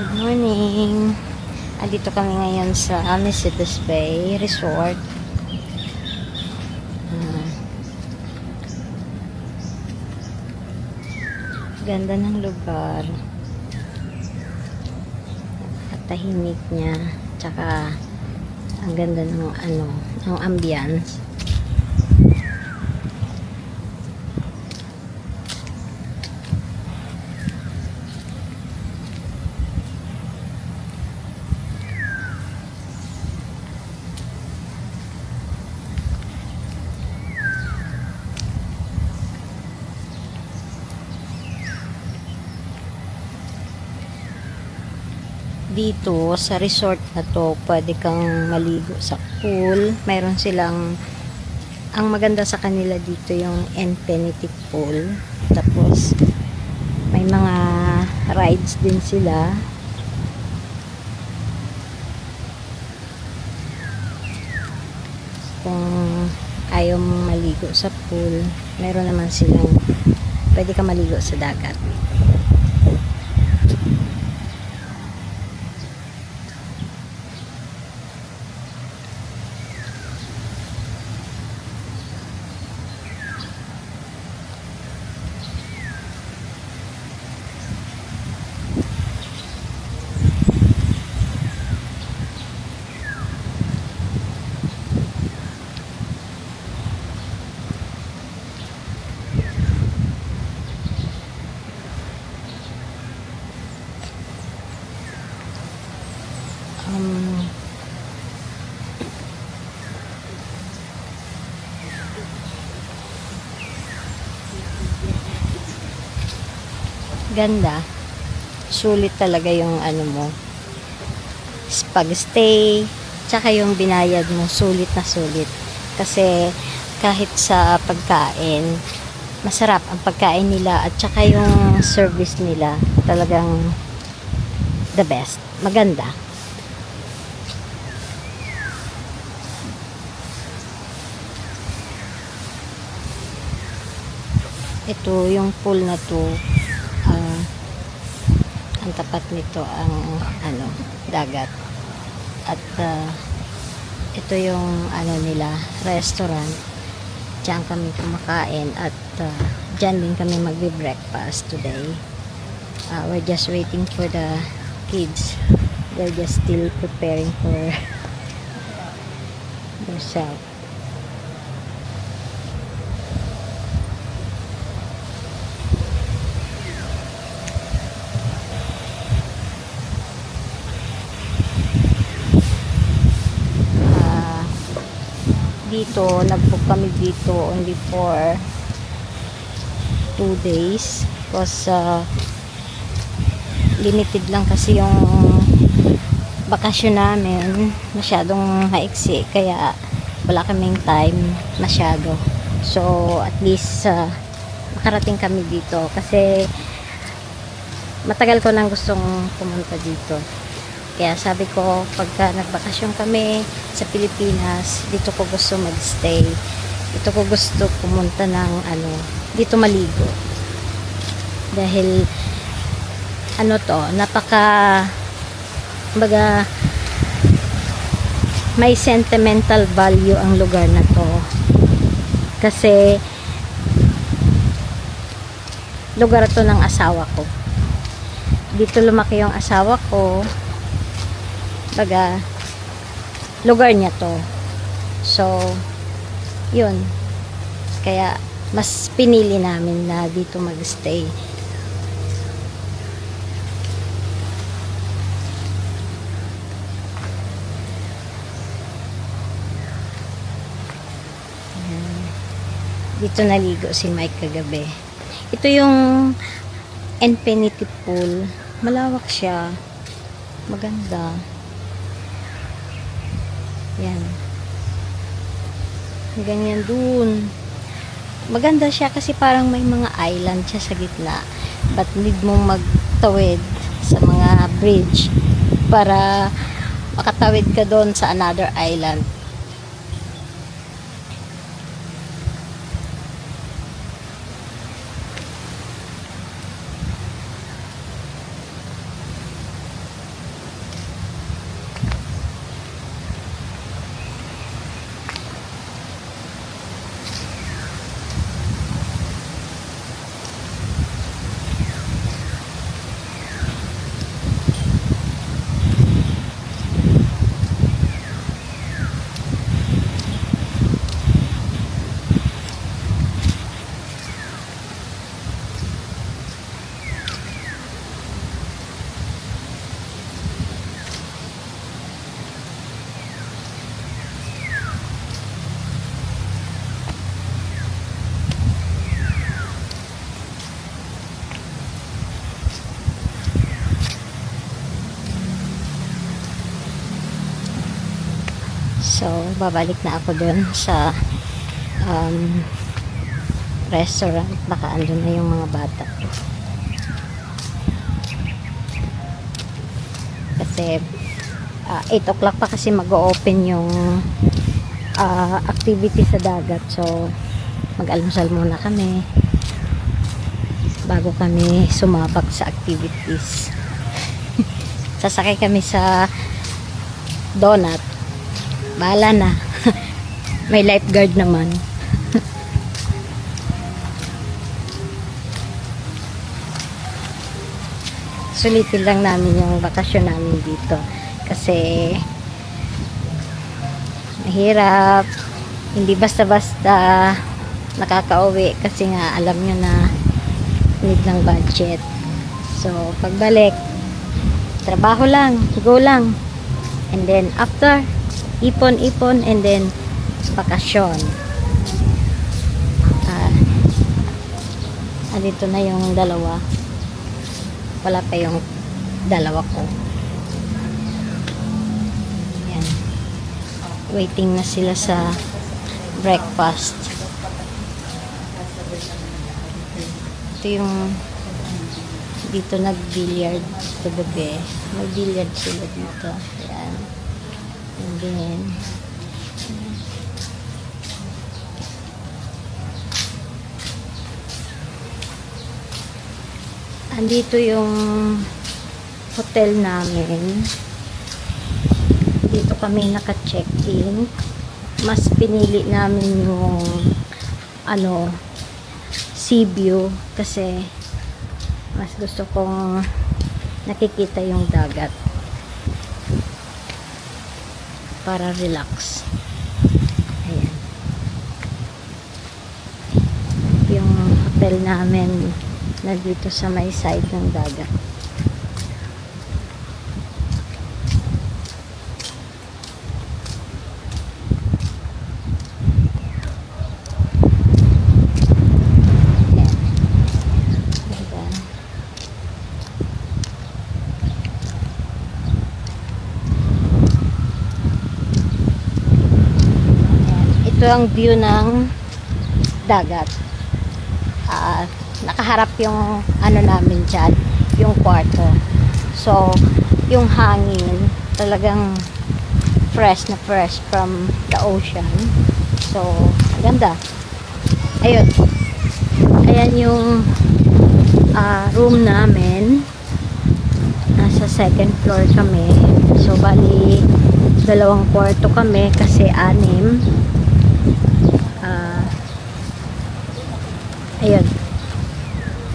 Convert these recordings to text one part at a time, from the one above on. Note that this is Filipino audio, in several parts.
Good morning. Andito kami ngayon sa Mercedes Bay Resort. Ganda ng lugar. At tahimik niya. Tsaka ang ganda ng ang ambience. Dito sa resort na to, pwede kang maligo sa pool. Mayroon silang, ang maganda sa kanila dito yung infinity pool. Tapos may mga rides din sila. Kung ayaw mong maligo sa pool, meron naman silang pwede kang maligo sa dagat. Ganda. Sulit talaga yung mo, pag-stay, tsaka yung binayad mo, sulit na sulit. Kasi kahit sa pagkain, masarap ang pagkain nila at tsaka yung service nila, talagang the best. Maganda. Ito, yung pool na to, ang tapat nito ang dagat. At ito yung nila, restaurant. Diyan kami kumakain at diyan din kami magbe-breakfast today. We're just waiting for the kids. They're just still preparing for themselves. Dito, nag-book kami dito only for 2 days because limited lang kasi yung bakasyon namin, masyadong maiksi, kaya wala kaming time masyado. So at least makarating kami dito kasi matagal ko nang gustong pumunta dito. Kaya sabi ko, pagka nagbakasyon kami sa Pilipinas, dito ko gusto magstay. Dito ko gusto pumunta ng dito maligo. Dahil baga may sentimental value ang lugar na to. Kasi lugar to ng asawa ko. Dito lumaki yung asawa ko. Baga lugar niya to. So yun, kaya mas pinili namin na dito magstay. Dito naligo si Mike kagabi. Ito yung infinity pool. Malawak siya, maganda. Yan. Ganyan dun. Maganda siya kasi parang may mga island siya sa gitna. But need mong magtawid sa mga bridge para makatawid ka doon sa another island. So, babalik na ako dun sa restaurant. Baka andun na yung mga bata. Kasi 8 o'clock pa kasi mag-open yung activity sa dagat. So, mag-almusal muna kami bago kami sumabak sa activities. Sasakay kami sa donut. Bahala na. May lifeguard naman. Sulitin lang namin yung bakasyon namin dito. Kasi mahirap. Hindi basta-basta nakakauwi kasi nga alam nyo na need ng budget. So, pagbalik, trabaho lang, go lang. And then, after, ipon, and then, bakasyon. Andito na yung dalawa. Wala pa yung dalawa ko. Yan. Waiting na sila sa breakfast. Ito yung dito nag-billiard kagabi. May billiard sila dito. Ayan. And then andito yung hotel namin. Dito kami naka-check-in. Mas pinili namin yung sea view kasi mas gusto kong nakikita yung dagat para relax. Ayan. Yung hotel namin na dito sa may side ng dagat. Ito ang view ng dagat. Nakaharap yung namin dyan, yung kwarto. So, yung hangin talagang fresh na fresh from the ocean. So, ganda. Ayun. Ayan yung room namin. Nasa second floor kami. So, bali 2 kwarto kami kasi 6. Ayun.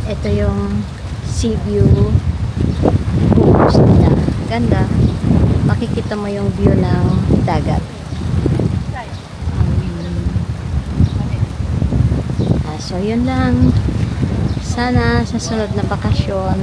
Ito yung sea view rooms nila. Ganda. Makikita mo yung view ng dagat. So, yun lang. Sana sa sunod na bakasyon